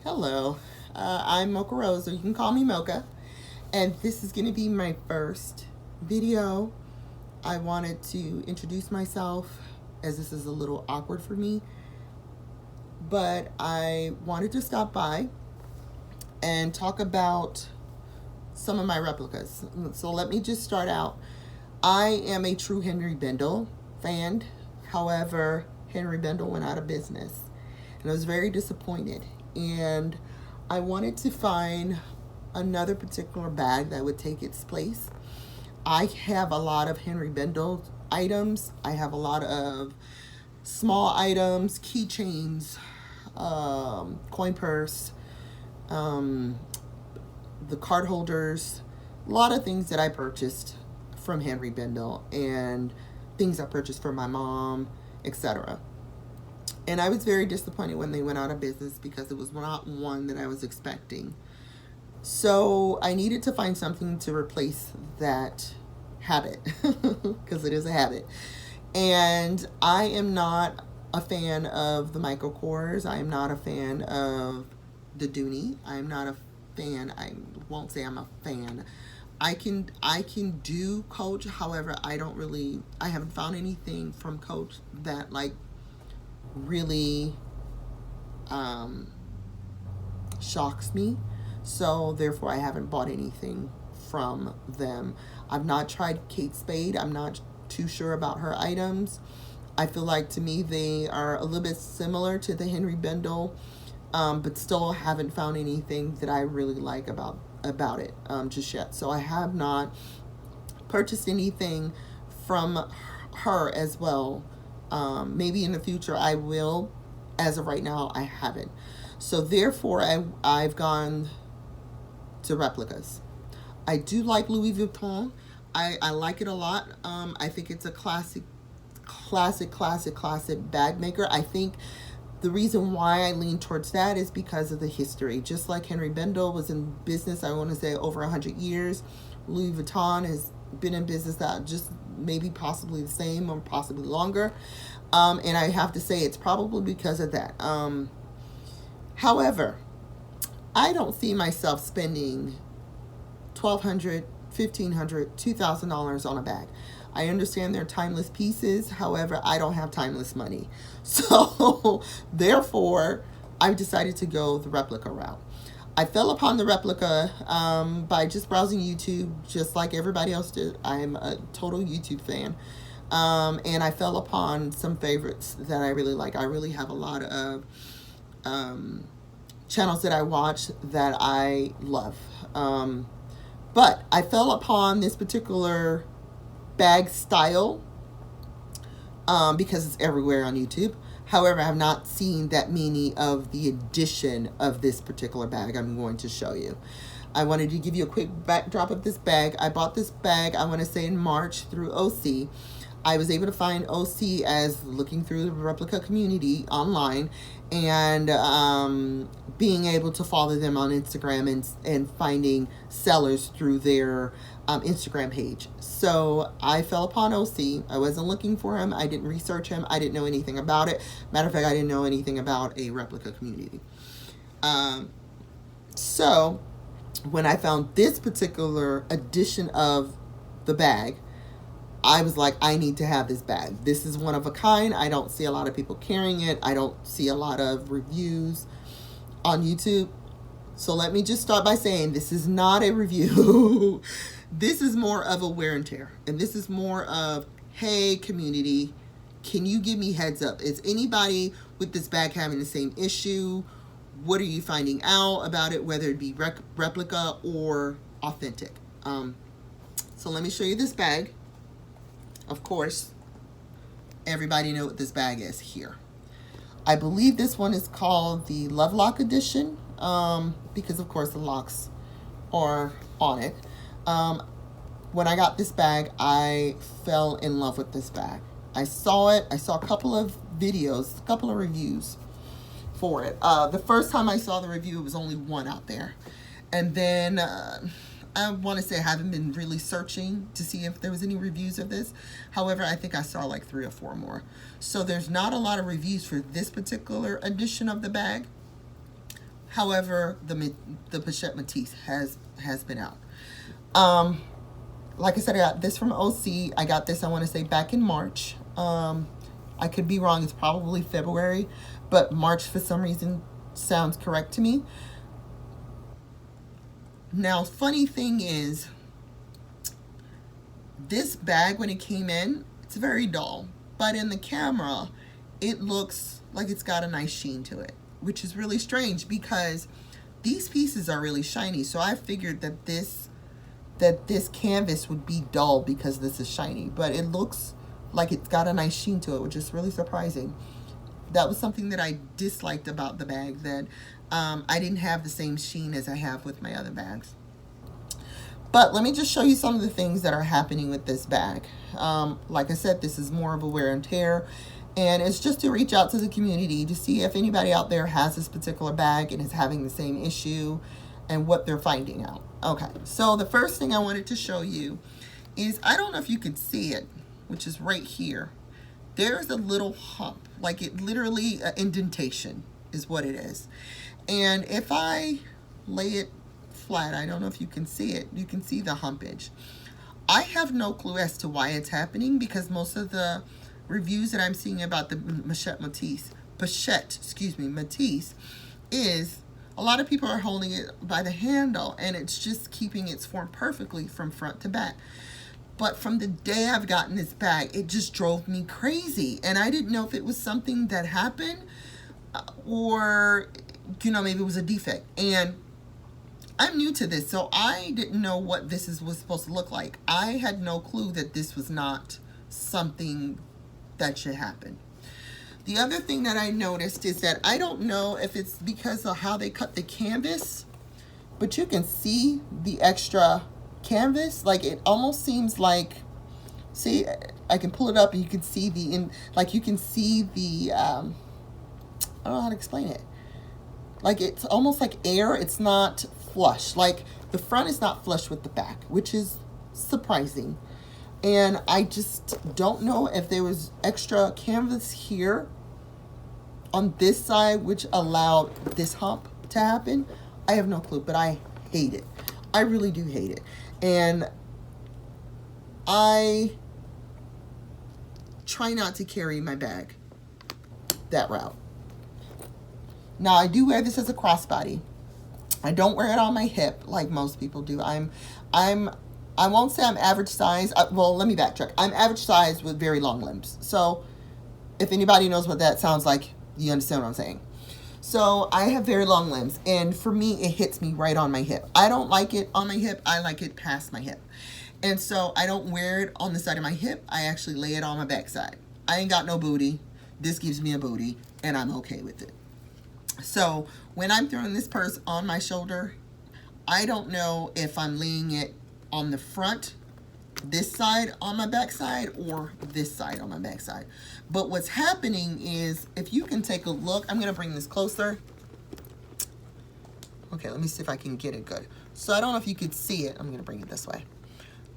Hello, I'm Mocha Rose, or you can call me Mocha, and this is going to be my first video. I wanted to introduce myself as this is a little awkward for me, but I wanted to stop by and talk about some of my replicas. So let me just start out. I am a true Henry Bendel fan. However, Henry Bendel went out of business, and I was very disappointed. And I wanted to find another particular bag that would take its place. I have a lot of Henry Bendel items. I have a lot of small items, keychains, coin purse, the card holders, a lot of things that I purchased from Henry Bendel and things I purchased for my mom, etc. And I was very disappointed when they went out of business because it was not one that I was expecting. So I needed to find something to replace that habit because it is a habit. And I am not a fan of the micro cores. I am not a fan of the Dooney. I'm not a fan. I won't say I'm a fan. I can do Coach. However, I haven't found anything from Coach that like really shocks me. So therefore I haven't bought anything from them. I've not tried Kate Spade. I'm not too sure about her items. I feel like to me they are a little bit similar to the Henry Bendel, but still haven't found anything that I really like about it just yet. So I have not purchased anything from her as well. Maybe in the future I will. As of right now, I haven't. So therefore, I've gone to replicas. I do like Louis Vuitton. I like it a lot. I think it's a classic bag maker. I think the reason why I lean towards that is because of the history. Just like Henry Bendel was in business, I want to say over 100 years. Louis Vuitton has been in business that just maybe possibly the same or possibly longer. And I have to say it's probably because of that. However, I don't see myself spending $1,200, $1,500, $2,000 on a bag. I understand they're timeless pieces. However, I don't have timeless money. So therefore, I've decided to go the replica route. I fell upon the replica by just browsing YouTube, just like everybody else did. I'm a total YouTube fan. And I fell upon some favorites that I really like. I really have a lot of channels that I watch that I love. But I fell upon this particular bag style because it's everywhere on YouTube. However, I have not seen that many of the edition of this particular bag I'm going to show you. I wanted to give you a quick backdrop of this bag. I bought this bag, I want to say in March through OC. I was able to find OC as looking through the replica community online and being able to follow them on Instagram and finding sellers through their Instagram page. So I fell upon OC. I wasn't looking for him. I didn't research him. I didn't know anything about it. Matter of fact, I didn't know anything about a replica community. So when I found this particular edition of the bag, I was like, I need to have this bag. This is one of a kind. I don't see a lot of people carrying it. I don't see a lot of reviews on YouTube. So let me just start by saying this is not a review. This is more of a wear and tear. And this is more of, hey, community, can you give me heads up? Is anybody with this bag having the same issue? What are you finding out about it, whether it be replica or authentic? So let me show you this bag. Of course, everybody know what this bag is here. I believe this one is called the Love Lock Edition because, of course, the locks are on it. When I got this bag, I fell in love with this bag. I saw it. I saw a couple of videos, a couple of reviews for it. The first time I saw the review, it was only one out there. And then I want to say I haven't been really searching to see if there was any reviews of this. However, I think I saw like 3 or 4 more. So there's not a lot of reviews for this particular edition of the bag. However, the pochette Métis has been out. Like I said, I got this from OC. I got this, I want to say, back in March. I could be wrong. It's probably February, but March for some reason sounds correct to me. Now, funny thing is, this bag, when it came in, it's very dull, but in the camera, it looks like it's got a nice sheen to it, which is really strange because these pieces are really shiny. So I figured that this canvas would be dull because this is shiny, but it looks like it's got a nice sheen to it, which is really surprising. That was something that I disliked about the bag, that I didn't have the same sheen as I have with my other bags. But let me just show you some of the things that are happening with this bag. Like I said, this is more of a wear and tear, and it's just to reach out to the community to see if anybody out there has this particular bag and is having the same issue and what they're finding out. Okay, so the first thing I wanted to show you is, I don't know if you could see it, which is right here. There's a little hump, like it literally, indentation is what it is. And if I lay it flat, I don't know if you can see it, you can see the humpage. I have no clue as to why it's happening, because most of the reviews that I'm seeing about the pochette Métis is a lot of people are holding it by the handle and it's just keeping its form perfectly from front to back. But from the day I've gotten this bag, it just drove me crazy, and I didn't know if it was something that happened or, you know, maybe it was a defect. And I'm new to this, so I didn't know what this was supposed to look like. I had no clue that this was not something that should happen. The other thing that I noticed is that I don't know if it's because of how they cut the canvas, but you can see the extra canvas. Like, it almost seems like, see, I can pull it up and you can see you can see the, I don't know how to explain it. Like, it's almost like air. It's not flush. Like, the front is not flush with the back, which is surprising. And I just don't know if there was extra canvas here on this side, which allowed this hump to happen. I have no clue, but I hate it. I really do hate it. And I try not to carry my bag that route. Now, I do wear this as a crossbody. I don't wear it on my hip like most people do. I won't say I'm average size. Well, let me backtrack. I'm average size with very long limbs. So if anybody knows what that sounds like, you understand what I'm saying. So I have very long limbs, and for me, it hits me right on my hip. I don't like it on my hip. I like it past my hip. And so I don't wear it on the side of my hip. I actually lay it on my backside. I ain't got no booty. This gives me a booty, and I'm okay with it. So when I'm throwing this purse on my shoulder, I don't know if I'm laying it on the front, this side on my backside, or this side on my backside. But what's happening is, if you can take a look, I'm going to bring this closer. Okay, let me see if I can get it good. So I don't know if you could see it. I'm going to bring it this way.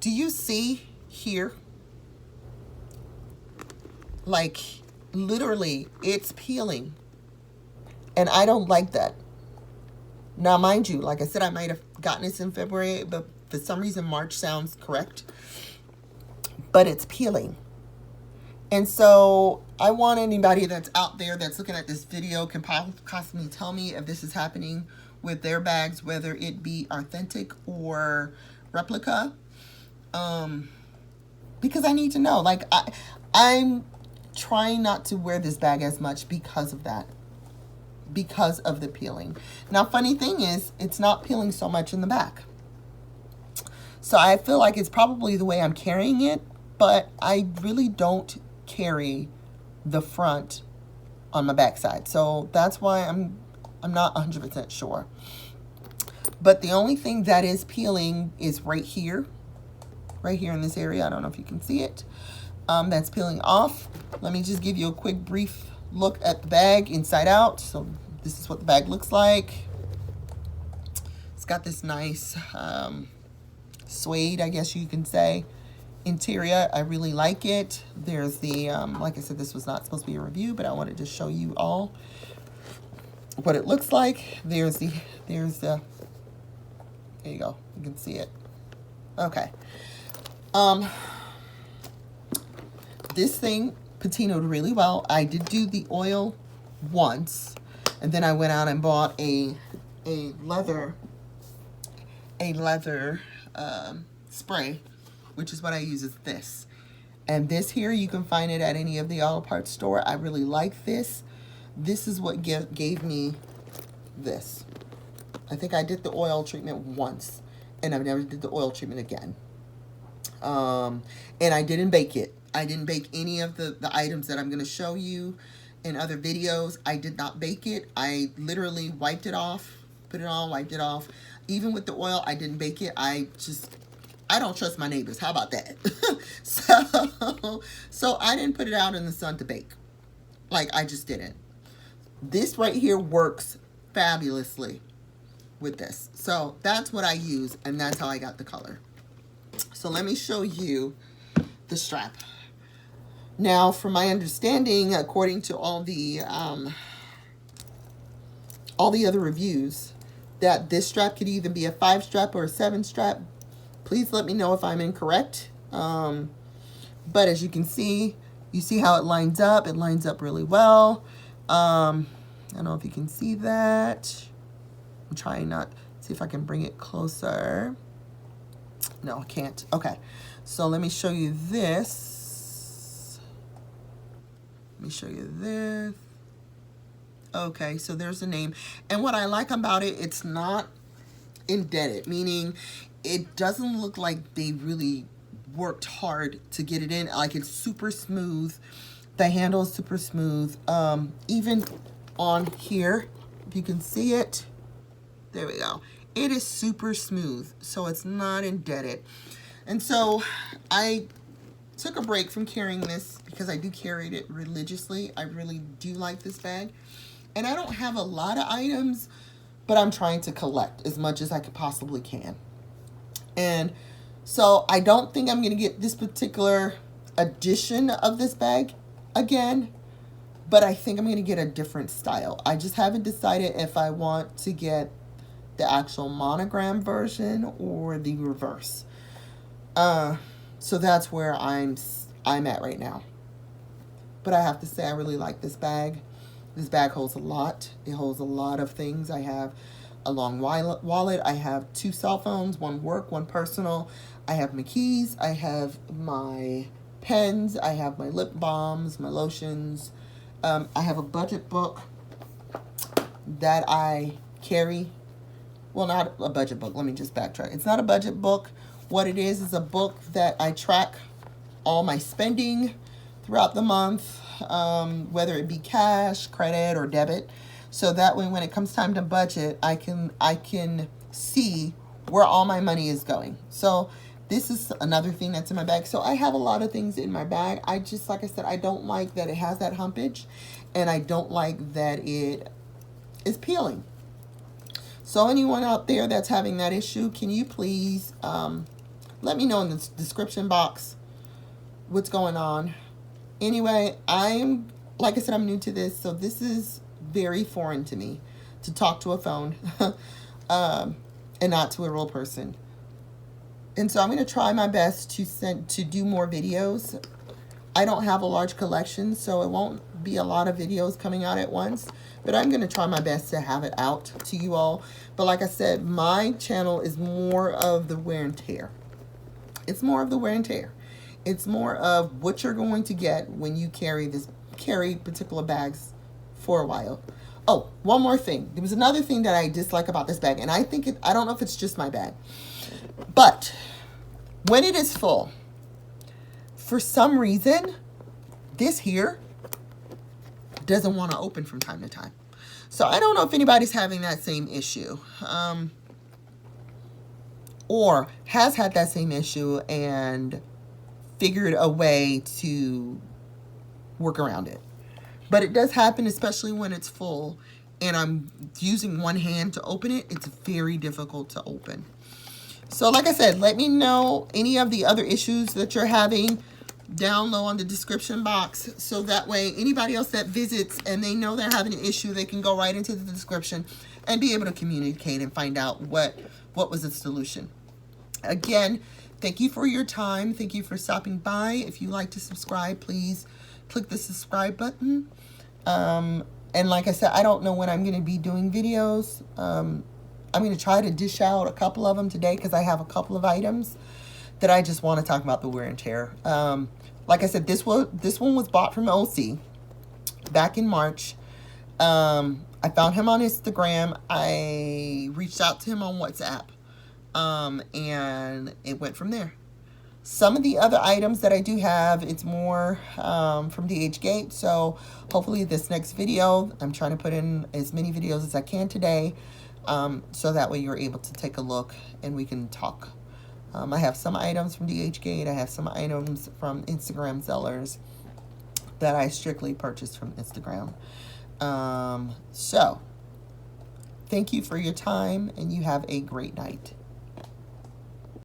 Do you see here? Like, literally, it's peeling. And I don't like that. Now, mind you, like I said, I might have gotten this in February, but for some reason, March sounds correct. But it's peeling. And so I want anybody that's out there that's looking at this video can possibly tell me if this is happening with their bags, whether it be authentic or replica. Because I need to know. Like, I'm trying not to wear this bag as much because of that. Because of the peeling. Now, funny thing is, it's not peeling so much in the back. So I feel like it's probably the way I'm carrying it, but I really don't carry the front on my backside. So that's why I'm not 100% sure. But the only thing that is peeling is right here in this area. I don't know if you can see it. That's peeling off. Let me just give you a quick brief look at the bag inside out. So this is what the bag looks like. It's got this nice suede, I guess you can say, interior. I really like it. There's the, like I said, this was not supposed to be a review, but I wanted to show you all. what it looks like. There's the, there you go. You can see it. Okay. This thing patinoed really well. I did do the oil once, and then I went out and bought a leather spray, which is what I use, is this. And this here, you can find it at any of the auto parts store. I really like this. This is what gave me this. I think I did the oil treatment once, and I've never did the oil treatment again. And I didn't bake it. I didn't bake any of the items that I'm going to show you in other videos. I did not bake it. I literally wiped it off, put it on, wiped it off. Even with the oil, I didn't bake it. I don't trust my neighbors. How about that? So I didn't put it out in the sun to bake. Like, I just didn't. This right here works fabulously with this. So that's what I use, and that's how I got the color. So let me show you the strap. Now, from my understanding, according to all the other reviews, that this strap could either be a 5 strap or a 7 strap. Please let me know if I'm incorrect. But as you can see, you see how it lines up. It lines up really well. I don't know if you can see that. I'm trying not, see if I can bring it closer. No, I can't. Okay, so let me show you this. Let me show you this. Okay, so there's the name. And what I like about it, it's not indented, meaning it doesn't look like they really worked hard to get it in. Like, it's super smooth. The handle is super smooth. Even on here, if you can see it, there we go. It is super smooth, so it's not indented. And so I took a break from carrying this because I do carry it religiously. I really do like this bag. And I don't have a lot of items, but I'm trying to collect as much as I possibly can. And so I don't think I'm going to get this particular edition of this bag again, but I think I'm going to get a different style. I just haven't decided if I want to get the actual monogram version or the reverse. So that's where I'm at right now. But I have to say, I really like this bag. This bag holds a lot. It holds a lot of things. I have a long wallet. I have 2 cell phones, one work, one personal. I have my keys. I have my pens. I have my lip balms, my lotions. I have a budget book that I carry. Well, not a budget book. Let me just backtrack. It's not a budget book. What it is a book that I track all my spending throughout the month, whether it be cash, credit, or debit. So that way, when it comes time to budget, I can see where all my money is going. So this is another thing that's in my bag. So I have a lot of things in my bag. I just, like I said, I don't like that it has that humpage, and I don't like that it is peeling. So anyone out there that's having that issue, can you please let me know in the description box what's going on. Anyway, like I said, I'm new to this, so this is very foreign to me, to talk to a phone and not to a real person. And so I'm going to try my best to do more videos. I don't have a large collection, so it won't be a lot of videos coming out at once, but I'm going to try my best to have it out to you all. But like I said, my channel is more of the wear and tear. It's more of the wear and tear. It's more of what you're going to get when you carry particular bags for a while. Oh, one more thing. There was another thing that I dislike about this bag, and I don't know if it's just my bag, but when it is full, for some reason, this here doesn't want to open from time to time. So I don't know if anybody's having that same issue, or has had that same issue and figured a way to work around it. But it does happen, especially when it's full and I'm using one hand to open it. It's very difficult to open. So like I said, let me know any of the other issues that you're having down low on the description box, so that way anybody else that visits and they know they're having an issue, they can go right into the description and be able to communicate and find out what was the solution. Again, thank you for your time. Thank you for stopping by. If you like to subscribe, please click the subscribe button. And like I said, I don't know when I'm going to be doing videos. I'm going to try to dish out a couple of them today because I have a couple of items that I just want to talk about the wear and tear. Like I said, this one was bought from OC back in March. I found him on Instagram. I reached out to him on WhatsApp. And it went from there. Some of the other items that I do have, it's more from DHgate. So hopefully this next video, I'm trying to put in as many videos as I can today. So that way you're able to take a look and we can talk. I have some items from DHgate. I have some items from Instagram sellers that I strictly purchased from Instagram. So thank you for your time and you have a great night.